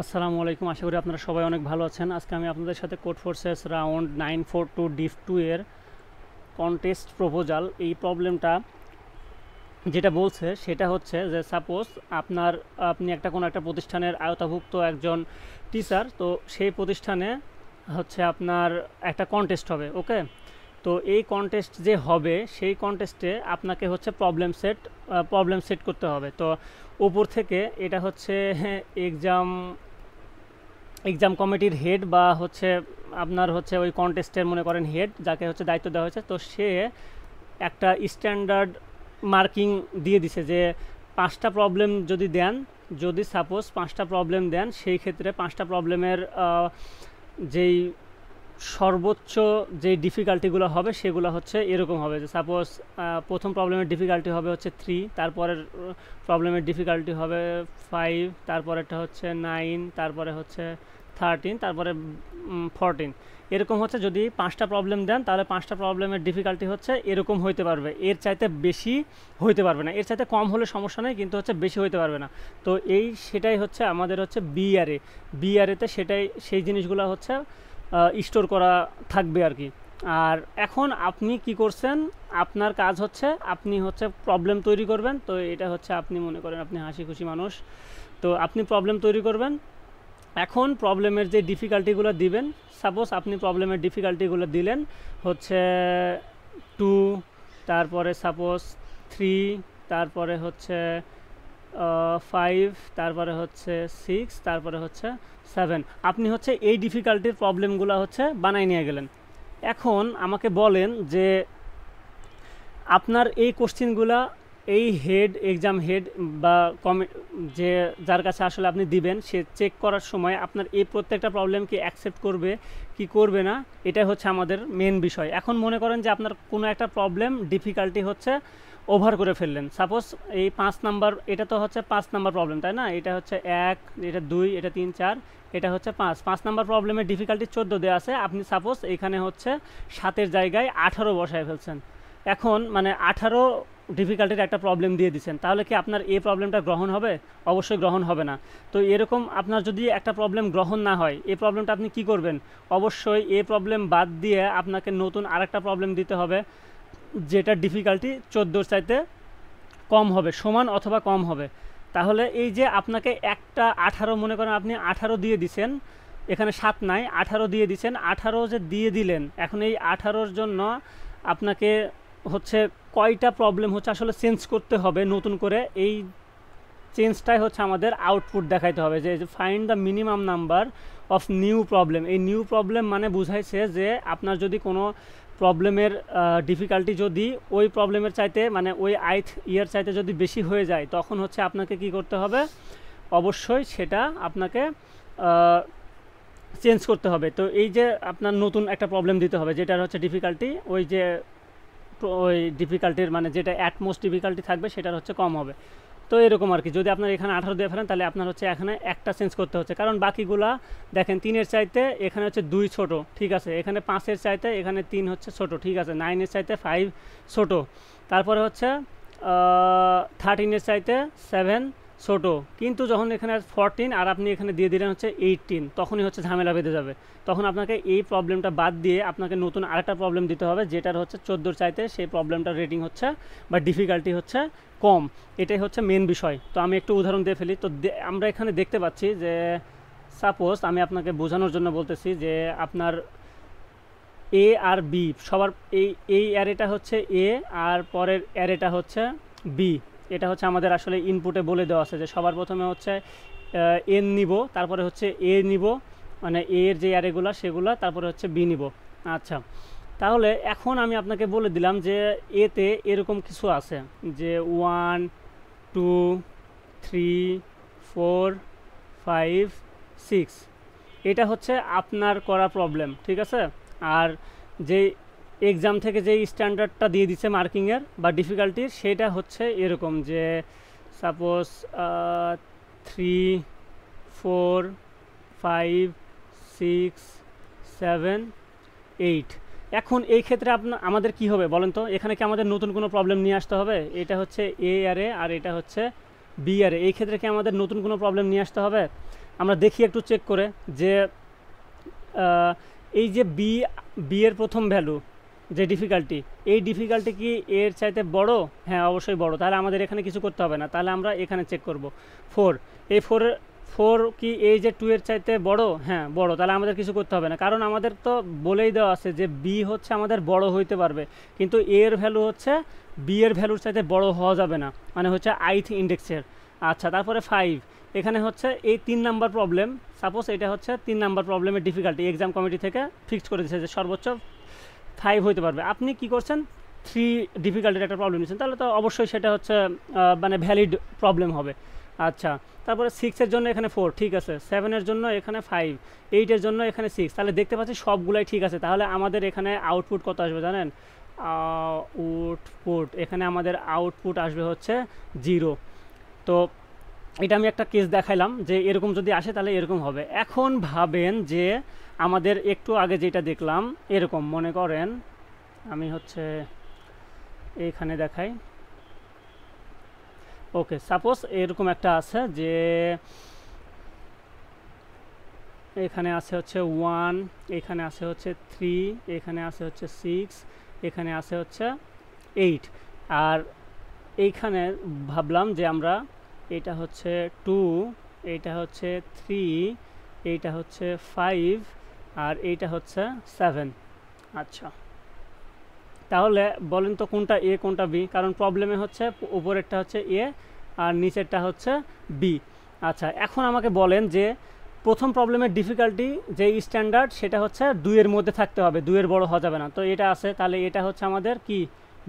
আসসালামু আলাইকুম। আশা করি আপনারা সবাই অনেক ভালো আছেন। আজকে আমি আপনাদের সাথে কোড ফোর্সেস রাউন্ড 942 ডিভ 2 এর কন্টেস্ট প্রপোজাল এই প্রবলেমটা যেটা বলছে সেটা হচ্ছে যে সাপোজ আপনি কোনো একটা প্রতিষ্ঠানের আওতাভুক্ত একজন টিচার, তো সেই প্রতিষ্ঠানে হচ্ছে আপনার একটা কন্টেস্ট হবে। ওকে, তো এই কন্টেস্ট যে হবে সেই কন্টেস্টে আপনাকে হচ্ছে প্রবলেম সেট করতে হবে। তো উপর থেকে এটা হচ্ছে এক্সাম এক্সাম কমিটির হেড বা হচ্ছে আপনার হচ্ছে ওই কন্টেস্টের মনে করেন হেড, যাকে হচ্ছে দায়িত্ব দেওয়া হয়েছে, তো সে একটা স্ট্যান্ডার্ড মার্কিং দিয়ে দিছে যে 5টা প্রবলেম যদি সাপোজ 5টা প্রবলেম দেন, সেই ক্ষেত্রে 5টা প্রবলেমের যেই সর্বোচ্চ যে ডিফিকাল্টিগুলো হবে সেগুলো হচ্ছে এরকম হবে যে সাপোজ প্রথম প্রবলেমের ডিফিকাল্টি হবে হচ্ছে 3, তারপরের প্রবলেমের ডিফিকাল্টি হবে 5, তারপরেরটা হচ্ছে 9, তারপরে হচ্ছে 13, তারপরে 14। এরকম হচ্ছে যদি 5টা প্রবলেম দেন তাহলে 5টা প্রবলেমের ডিফিকাল্টি হচ্ছে এরকম হইতে পারবে, এর চাইতে বেশি হইতে পারবে না। এর চাইতে কম হলে সমস্যা নেই, কিন্তু হচ্ছে বেশি হইতে পারবে না। তো সেটাই হচ্ছে আমাদের হচ্ছে বিআরএতে সেই জিনিসগুলো হচ্ছে স্টোর করা থাকবে আর কি। আর এখন আপনি কি করছেন, আপনার কাজ হচ্ছে আপনি হচ্ছে প্রবলেম তৈরি করবেন। তো এটা হচ্ছে আপনি মনে করেন আপনি হাসি খুশি মানুষ, তো আপনি প্রবলেম তৈরি করবেন। এখন প্রবলেমের যে ডিফিকাল্টিগুলো দিবেন, সাপোজ আপনি প্রবলেমের ডিফিকাল্টিগুলো দিলেন হচ্ছে 2, তারপরে সাপোজ 3, তারপরে হচ্ছে 5, তারপরে হচ্ছে 6, তারপরে হচ্ছে 7। আপনি হচ্ছে এই ডিফিকাল্টির প্রবলেমগুলো হচ্ছে বানাই নিয়ে গেলেন। এখন আমাকে বলেন যে আপনার এই কোশ্চেনগুলা এই এক্সাম হেড বা যে যার কাছে আসলে আপনি দিবেন, সে চেক করার সময় আপনার এই প্রত্যেকটা প্রবলেম কি অ্যাকসেপ্ট করবে কি করবে না, এটাই হচ্ছে আমাদের মেন বিষয়। এখন মনে করেন যে আপনার কোনো একটা প্রবলেম ডিফিকাল্টি হচ্ছে ওভার করে ফেললেন। সাপোজ এই 5 নাম্বার, এটা তো হচ্ছে 5 নাম্বার প্রবলেম, তাই না? এটা হচ্ছে 1, এটা 2, এটা 3, 4, এটা হচ্ছে 5 নাম্বার প্রবলেমের ডিফিকাল্টি 14 দেওয়া আছে। আপনি সাপোজ এখানে হচ্ছে 7-এর জায়গায় 18 বসায় ফেলছেন। এখন মানে 18 ডিফিকাল্টির একটা প্রবলেম দিয়ে দিচ্ছেন, তাহলে কি আপনার এই প্রবলেমটা গ্রহণ হবে? অবশ্যই গ্রহণ হবে না। তো এরকম আপনার যদি একটা প্রবলেম গ্রহণ না হয়, এই প্রবলেমটা আপনি কি করবেন? অবশ্যই এই প্রবলেম বাদ দিয়ে আপনাকে নতুন আরেকটা প্রবলেম দিতে হবে, যেটা ডিফিকাল্টি 14 চাইতে কম হবে, সমান অথবা কম হবে। তাহলে এই যে আপনাকে একটা 18, মনে করেন আপনি 18 দিয়ে দিছেন, এখানে 7 নাই, 18 দিয়ে দিছেন। 18 যে দিয়ে দিলেন, এখন এই 18-র জন্য আপনাকে হচ্ছে কয়টা প্রবলেম হচ্ছে আসলে চেঞ্জ করতে হবে নতুন করে, এই চেঞ্জটাই হচ্ছে আমাদের আউটপুট দেখাইতে হবে, যে find the minimum number of new problem. এই নিউ প্রবলেম মানে বুঝাইছে যে আপনার যদি কোনো প্রবলেমের ডিফিকাল্টি যদি ওই প্রবলেমের চাইতে মানে ওই ইয়ার চাইতে যদি বেশি হয়ে যায়, তখন হচ্ছে আপনাকে কি করতে হবে? অবশ্যই সেটা আপনাকে চেঞ্জ করতে হবে। তো এই যে আপনার নতুন একটা প্রবলেম দিতে হবে, যেটার হচ্ছে ডিফিকাল্টি ওই ডিফিকাল্টির মানে যেটা অ্যাটমোস্ট ডিফিকাল্টি থাকবে সেটার হচ্ছে কম হবে। তো এরকম আর কি। যদি আপনার এখানে 18 দিয়ে ফেলেন, তাহলে আপনার হচ্ছে এখানে একটা চেঞ্জ করতে হচ্ছে, কারণ বাকিগুলা দেখেন 3-এর চাইতে এখানে হচ্ছে 2 ছোট, ঠিক আছে। এখানে 5-এর চাইতে এখানে 3 হচ্ছে ছোট, ঠিক আছে। 9-এর চাইতে 5 ছোট, তারপরে হচ্ছে 13-এর চাইতে 7 ছোট। কিন্তু যখন এখানে 14 আর আপনি এখানে দিয়ে দিলেন হচ্ছে 18, তখনই হচ্ছে ঝামেলা বেঁধে যাবে। তখন আপনাকে এই প্রবলেমটা বাদ দিয়ে আপনাকে নতুন আরেকটা প্রবলেম দিতে হবে, যেটার হচ্ছে 14-র চাইতে সেই প্রবলেমটার রেটিং হচ্ছে বা ডিফিকাল্টি হচ্ছে কম। এটাই হচ্ছে মেন বিষয়। তো আমি একটু উদাহরণ দিয়ে ফেলি। তো আমরা এখানে দেখতে পাচ্ছি যে সাপোজ আমি আপনাকে বোঝানোর জন্য বলতেছি যে আপনার এ আর বি সবার এই অ্যারেটা হচ্ছে এ, আর পরের অ্যারেটা হচ্ছে বি। এটা হচ্ছে আমাদের আসলে ইনপুটে বলে দেওয়া আছে যে সবার প্রথমে হচ্ছে এন নিব, তারপরে হচ্ছে এ নিব, মানে এর যে অ্যারেগুলো সেগুলো, তারপরে হচ্ছে বি নিব। আচ্ছা, তাহলে এখন আমি আপনাকে বলে দিলাম যে এতে এরকম কিছু আছে যে 1, 2, 3, 4, 5, 6। এটা হচ্ছে আপনার করা প্রবলেম, ঠিক আছে। আর যে এক্সাম থেকে যেই স্ট্যান্ডার্ডটা দিয়ে দিচ্ছে মার্কিংয়ের বা ডিফিকাল্টির, সেটা হচ্ছে এরকম যে সাপোজ 3, 4, 5, 6, 7, 8। এখন এই ক্ষেত্রে আমাদের কি হবে বলেন তো? এখানে কি আমাদের নতুন কোনো প্রবলেম নিয়ে আসতে হবে? এটা হচ্ছে এ আরে আর এটা হচ্ছে বি আরে, এই ক্ষেত্রে কি আমাদের নতুন কোনো প্রবলেম নিয়ে আসতে হবে? আমরা দেখি একটু চেক করে যে এই যে বি এর প্রথম ভ্যালু যে ডিফিকাল্টি, এই ডিফিকাল্টি কি এর চাইতে বড়? হ্যাঁ অবশ্যই বড়, তাহলে আমাদের এখানে কিছু করতে হবে না। তাহলে আমরা এখানে চেক করব 4, এই 4 কি এই যে 2 এর চাইতে বড়? হ্যাঁ বড়, তাহলে আমাদের কিছু করতে হবে না, কারণ আমাদের তো বলেই দেওয়া আছে যে বি হচ্ছে আমাদের বড় হইতে পারবে, কিন্তু এর ভ্যালু হচ্ছে বি এর ভ্যালুর চাইতে বড় হওয়া যাবে না, মানে হচ্ছে ith ইন্ডেক্সের। আচ্ছা, তারপরে 5, এখানে হচ্ছে এই 3 নাম্বার প্রবলেম, সাপোজ এটা হচ্ছে 3 নাম্বার প্রবলেমের ডিফিকাল্টি, এক্সাম কমিটি থেকে ফিক্স করে দিয়েছে যে সর্বোচ্চ 5 হইতে পারবে। আপনি কি করছেন, 3 ডিফিকাল্টির একটা প্রবলেম নিচ্ছেন, তাহলে তো অবশ্যই সেটা হচ্ছে মানে ভ্যালিড প্রবলেম হবে। আচ্ছা, তারপরে 6 এর জন্য এখানে 4, ঠিক আছে, 7 এর জন্য এখানে 5, 8 এর জন্য এখানে 6, তাহলে দেখতে পাচ্ছি সবগুলাই ঠিক আছে। তাহলে আমাদের এখানে আউটপুট কত আসবে জানেন? আউটপুট এখানে আমাদের আউটপুট আসবে হচ্ছে 0। তো এটা আমি একটা কেস দেখাইলাম যে এরকম যদি আসে তাহলে এরকম হবে। এখন ভাবেন যে আমাদের একটু আগে যেটা দেখলাম এরকম, মনে করেন আমি হচ্ছে এইখানে দেখাই, ওকে, সাপোজ এরকম একটা আছে যে এখানে আছে হচ্ছে 1, এখানে আছে হচ্ছে 3, এখানে আছে হচ্ছে 6, এখানে আছে হচ্ছে 8, আর এইখানে ভাবলাম যে আমরা এটা হচ্ছে 2, এইটা হচ্ছে 3, এইটা হচ্ছে 5, আর এইটা হচ্ছে 7। আচ্ছা, তাহলে বলেন তো কোনটা এ কোনটা বি? কারণ প্রবলেমে হচ্ছে উপরেরটা হচ্ছে এ আর নিচেরটা হচ্ছে বি। আচ্ছা, এখন আমাকে বলেন যে প্রথম প্রবলেমের ডিফিকাল্টি যে স্ট্যান্ডার্ড সেটা হচ্ছে 2 এর মধ্যে থাকতে হবে, 2 এর বড় হওয়া যাবে না। তো এটা আছে, তাহলে এটা হচ্ছে আমাদের কি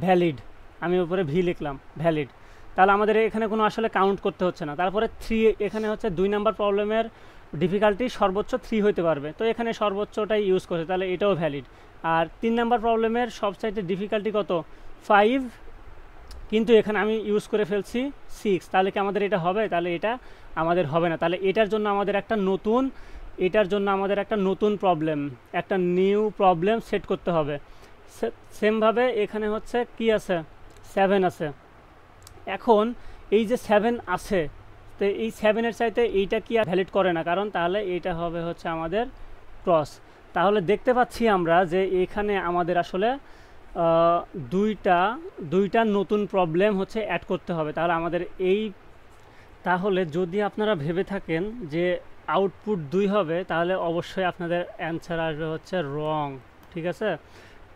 ভ্যালিড, আমি উপরে ভি লিখলাম ভ্যালিড, তাহলে আমাদের এখানে কোনো আসলে কাউন্ট করতে হচ্ছে না। তারপরে 3, এখানে হচ্ছে 2 নাম্বার প্রবলেমের ডিফিকাল্টি সর্বোচ্চ 3 হইতে পারবে, তো এখানে সর্বোচ্চটাই ইউজ করছে, তাহলে এটাও ভ্যালিড। আর 3 নাম্বার প্রবলেমের সবচাইতে ডিফিকাল্টি কত? 5, কিন্তু এখানে আমি ইউজ করে ফেলছি 6, তাহলে কি আমাদের এটা হবে? তাহলে এটা আমাদের হবে না, তাহলে এটার জন্য আমাদের একটা নতুন প্রবলেম, একটা নিউ প্রবলেম সেট করতে হবে। সেমভাবে এখানে হচ্ছে কি আছে, 7 আছে। এখন এই যে 7 আছে, তো এই 7-এর চাইতে এইটা কি আর ভ্যালিড করে না, কারণ তাহলে এইটা হবে হচ্ছে আমাদের ক্রস। তাহলে দেখতে পাচ্ছি আমরা যে এখানে আমাদের আসলে দুইটা নতুন প্রবলেম হচ্ছে অ্যাড করতে হবে। তাহলে আমাদের তাহলে যদি আপনারা ভেবে থাকেন যে আউটপুট 2 হবে, তাহলে অবশ্যই আপনাদের অ্যান্সার আসবে হচ্ছে রং, ঠিক আছে?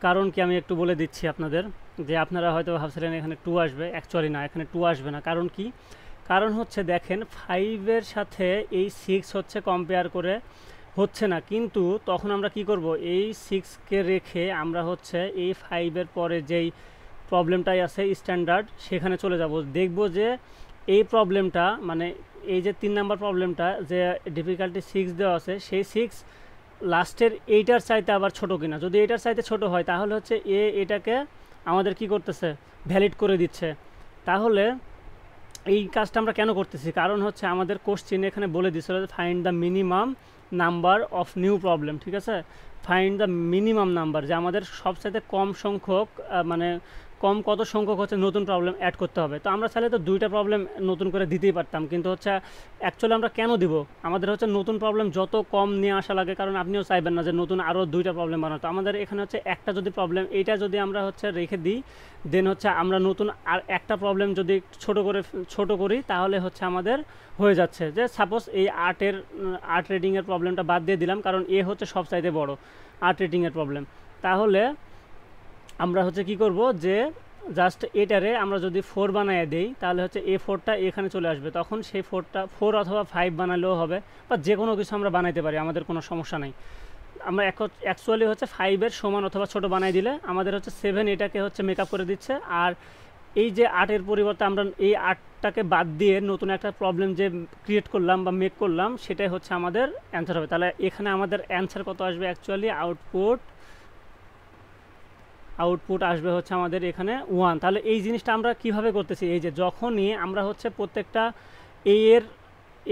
কারণ কি আমি একটু বলে দিচ্ছি আপনাদের, যে আপনারা হয়তো ভাবছিলেন এখানে 2 আসবে, অ্যাকচুয়ালি না, এখানে 2 আসবে না। কারণ কি? কারণ হচ্ছে দেখেন 5-এর সাথে এই 6 হচ্ছে কম্পেয়ার করে হচ্ছে না, কিন্তু তখন আমরা কি করব, এই 6কে রেখে আমরা হচ্ছে এই 5-এর পরে যেই প্রবলেমটাই আছে স্ট্যান্ডার্ড, সেখানে চলে যাব, দেখব যে এই প্রবলেমটা মানে এই যে 3 নাম্বার প্রবলেমটা যে ডিফিকাল্টি 6 দেওয়া আছে, সেই 6 লাস্টের এইটার চাইতে আবার ছোট কিনা। যদি এটার চাইতে ছোট হয় তাহলে হচ্ছে এটাকে আমাদের কি করতেছে, ভ্যালিড করে দিচ্ছে। তাহলে এই কাজটা আমরা কেন করতেছি? কারণ হচ্ছে আমাদের কোশ্চেন এখানে বলে দিচ্ছিল যে find the minimum number of new problem, ঠিক আছে? ফাইন্ড দ্য মিনিমাম নাম্বার, যে আমাদের সবচাইতে কম সংখ্যক মানে কত সংখ্যক হচ্ছে নতুন প্রবলেম অ্যাড করতে হবে। তো আমরা চাইলে তো 2টা প্রবলেম নতুন করে দিতেই পারতাম, কিন্তু হচ্ছে অ্যাকচুয়ালি আমরা কেন দিব? আমাদের হচ্ছে নতুন প্রবলেম যত কম নিয়ে আসা লাগে, কারণ আপনিও চাইবেন না যে নতুন আরও 2টা প্রবলেম বানাতো। আমাদের এখানে হচ্ছে একটা যদি প্রবলেম, এইটা যদি আমরা হচ্ছে রেখে দিই, দেন হচ্ছে আমরা নতুন আর একটা প্রবলেম যদি ছোট করি, তাহলে হচ্ছে আমাদের হয়ে যাচ্ছে। যে সাপোজ এই আর্ট রেটিংয়ের প্রবলেমটা বাদ দিয়ে দিলাম, কারণ এ হচ্ছে সবচাইতে বড় আর্ট রেটিংয়ের প্রবলেম। তাহলে আমরা হচ্ছে কি করব, যে জাস্ট এটারে আমরা যদি 4 বানিয়ে দেই, তাহলে হচ্ছে A4টা এখানে চলে আসবে, তখন সেই 4 অথবা 5 বানালেও হবে, বা যে কোনো কিছু আমরা বানাইতে পারি, আমাদের কোনো সমস্যা নাই। আমরা অ্যাকচুয়ালি হচ্ছে 5-এর সমান অথবা ছোট বানাই দিলে আমাদের হচ্ছে 7 এটাকে হচ্ছে মেকআপ করে দিচ্ছে। আর এই যে 8-এর পরিবর্তে আমরা এই 8টাকে বাদ দিয়ে নতুন একটা প্রবলেম যে ক্রিয়েট করলাম বা মেক করলাম, সেটাই হচ্ছে আমাদের অ্যান্সার হবে। তাহলে এখানে আমাদের অ্যান্সার কত আসবে? অ্যাকচুয়ালি আউটপুট আসবে হচ্ছে আমাদের এখানে 1। তাহলে এই জিনিসটা আমরা কিভাবে করতেছি, এই যে যখনই আমরা হচ্ছে প্রত্যেকটা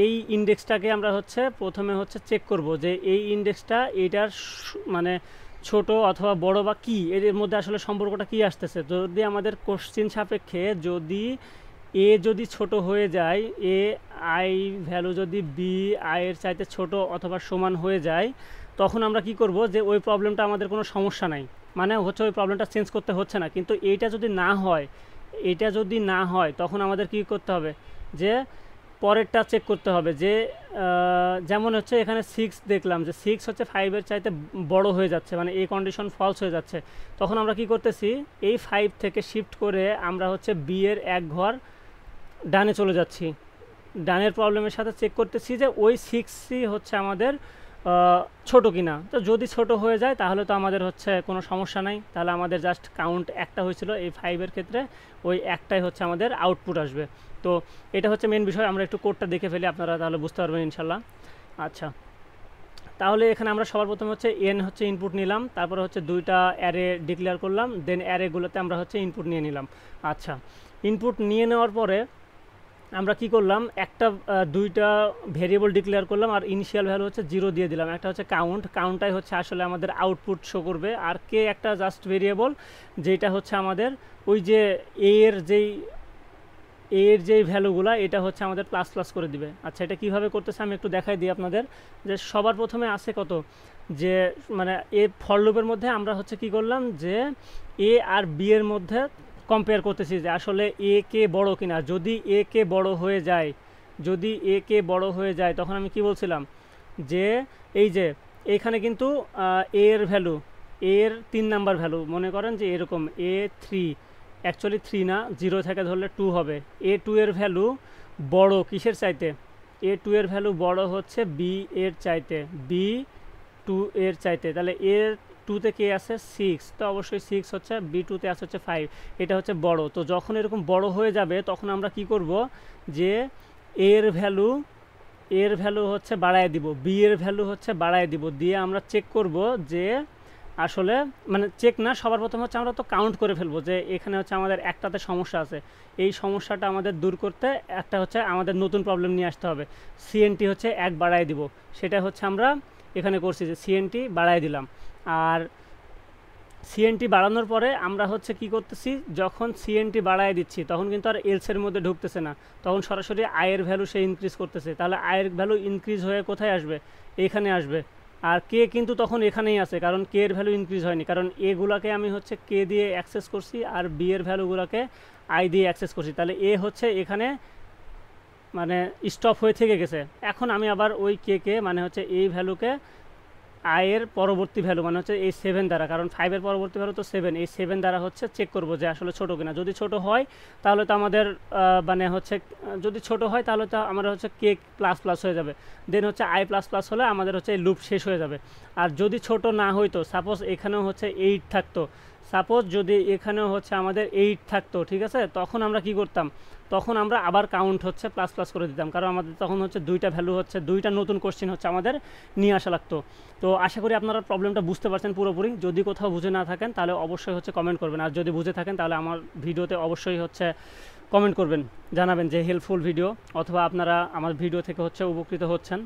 এই ইন্ডেক্সটাকে আমরা হচ্ছে প্রথমে হচ্ছে চেক করব যে এই ইন্ডেক্সটা এটার মানে ছোট অথবা বড় বা কি, এর মধ্যে আসলে সম্পর্কটা কি আসতেছে। যদি আমাদের কোশ্চেন সাপেক্ষে যদি এ যদি ছোট হয়ে যায়, এ আই ভ্যালু যদি বি আয়ের চাইতে ছোট অথবা সমান হয়ে যায়, তখন আমরা কি করব, যে ওই প্রবলেমটা আমাদের কোনো সমস্যা নাই, মানে হচ্ছে ওই প্রবলেমটা চেঞ্জ করতে হচ্ছে না। কিন্তু এইটা যদি না হয়, এটা যদি না হয় তখন আমাদের কি করতে হবে, যে পরেরটা চেক করতে হবে, যে যেমন হচ্ছে এখানে 6 দেখলাম যে 6 হচ্ছে 5-এর চাইতে বড় হয়ে যাচ্ছে, মানে এই কন্ডিশন ফলস হয়ে যাচ্ছে। তখন আমরা কি করতেছি, এই 5 থেকে শিফট করে আমরা হচ্ছে বি এর এক ঘর ডানে চলে যাচ্ছি, ডানের প্রবলেমের সাথে চেক করতেছি যে ওই 6ই হচ্ছে আমাদের ছোট কিনা। তো যদি ছোট হয়ে যায় তাহলে তো আমাদের হচ্ছে কোনো সমস্যা নাই, তাহলে আমাদের জাস্ট কাউন্ট একটা হয়েছিল এই 5-এর ক্ষেত্রে, ওই একটাই হচ্ছে আমাদের আউটপুট আসবে। তো এটা হচ্ছে মেন বিষয়। আমরা একটু কোডটা দেখে ফেলি, আপনারা তাহলে বুঝতে পারবেন ইনশাল্লাহ। আচ্ছা, তাহলে এখানে আমরা সবার প্রথমে হচ্ছে এন হচ্ছে ইনপুট নিলাম, তারপরে হচ্ছে দুইটা অ্যারে ডিক্লেয়ার করলাম, দেন অ্যারেগুলোতে আমরা হচ্ছে ইনপুট নিয়ে নিলাম। আচ্ছা, ইনপুট নিয়ে নেওয়ার পরে আমরা কি করলাম, দুইটা ভেরিয়েবল ডিক্লেয়ার করলাম, আর ইনিশিয়াল ভ্যালু হচ্ছে 0 দিয়ে দিলাম। একটা হচ্ছে কাউন্টটাই হচ্ছে আসলে আমাদের আউটপুট শো করবে, আর কে একটা জাস্ট ভেরিয়েবল, যেটা হচ্ছে আমাদের ওই যে এর যেই ভ্যালুগুলো, এটা হচ্ছে আমাদের প্লাস প্লাস করে দিবে। আচ্ছা, এটা কিভাবে করতেছে আমি একটু দেখাই দিই আপনাদের। যে সবার প্রথমে আসে কত, যে মানে এ ফর লুপের মধ্যে আমরা হচ্ছে কি করলাম, যে এ আর বি এর মধ্যে কম্পেয়ার করতেছি যে আসলে এ কে বড় কিনা। যদি এ কে বড় হয়ে যায়, তখন আমি কি বলছিলাম, যে এই যে এইখানে কিন্তু এর ভ্যালু, এর 3 নাম্বার ভ্যালু, মনে করেন যে এরকম A3, অ্যাকচুয়ালি 3 না, 0 থেকে ধরলে 2 হবে। A2 এর ভ্যালু বড় কিসের চাইতে, A2 এর ভ্যালু বড় হচ্ছে বি এর চাইতে, B2 এর চাইতে। তাহলে A2 তে কে আছে 6, তো অবশ্যই 6 হচ্ছে, B2 তে আছে হচ্ছে 5, এটা হচ্ছে বড়। তো যখন এরকম বড় হয়ে যাবে তখন আমরা কি করব, যে এর ভ্যালু হচ্ছে বাড়ায় দিব, বি এর ভ্যালু হচ্ছে বাড়ায় দিব, দিয়ে আমরা চেক করব যে আসলে, মানে চেক না, সবার প্রথম হচ্ছে আমরা তো কাউন্ট করে ফেলবো যে এখানে হচ্ছে আমাদের একটাতে সমস্যা আছে, এই সমস্যাটা আমাদের দূর করতে একটা হচ্ছে আমাদের নতুন প্রবলেম নিয়ে আসতে হবে। সিএনটি হচ্ছে 1 বাড়ায় দিব, সেটা হচ্ছে আমরা এখানে করছি, যে সিএনটি বাড়ায় দিলাম। আর সিএনটি বাড়ানোর পরে আমরা হচ্ছে কি করতেছি, যখন সিএনটি বাড়ায় দিচ্ছি তখন কিন্তু আর এলসের মধ্যে ঢুকতেছে না, তখন সরাসরি আয়ের ভ্যালু সে ইনক্রিজ করতেছে। তাহলে আয়ের ভ্যালু ইনক্রিজ হয়ে কোথায় আসবে, এখানে আসবে। আর কে কিন্তু তখন এখানেই আছে, কারণ কে এর ভ্যালু ইনক্রিজ হয়নি, কারণ এগুলাকে আমি হচ্ছে কে দিয়ে অ্যাক্সেস করছি, আর বি এর ভ্যালুগুলোকে আই দিয়ে অ্যাক্সেস করছি। তাহলে এ হচ্ছে এখানে মানে স্টপ হয়ে থেকে গেছে। এখন আমি আবার ওই কে মানে হচ্ছে এই ভ্যালুকে আয়ের পরবর্তী ভ্যালু, মানে হচ্ছে এই 7 দ্বারা, কারণ 5-এর পরবর্তী ভ্যালু তো 7, এই 7 দ্বারা হচ্ছে চেক করব যে আসলে ছোটো কিনা। যদি ছোট হয় তাহলে তো আমাদের মানে হচ্ছে, যদি ছোট হয় তাহলে তো আমরা হচ্ছে কে প্লাস প্লাস হয়ে যাবে, দেন হচ্ছে আই প্লাস প্লাস হলে আমাদের হচ্ছে এই লুপ শেষ হয়ে যাবে। আর যদি ছোট না হইতো, সাপোজ এখানেও হচ্ছে 8 থাকতো, সাপোজ যদি এখানেও হচ্ছে আমাদের 8 থাকতো, ঠিক আছে, তখন আমরা কি করতাম, তখন আমরা আবার কাউন্ট হচ্ছে প্লাস প্লাস করে দিতাম, কারণ আমাদের তখন হচ্ছে দুইটা ভ্যালু হচ্ছে, দুইটা নতুন কোশ্চেন হচ্ছে আমাদের নিয়ে আসা লাগতো। তো আশা করি আপনারা প্রবলেমটা বুঝতে পারছেন পুরোপুরি। যদি কোথাও বুঝে না থাকেন তাহলে অবশ্যই হচ্ছে কমেন্ট করবেন, আর যদি বুঝে থাকেন তাহলে আমার ভিডিওতে অবশ্যই হচ্ছে কমেন্ট করবেন, জানাবেন যে হেল্পফুল ভিডিও, অথবা আপনারা আমার ভিডিও থেকে হচ্ছে উপকৃত হচ্ছেন।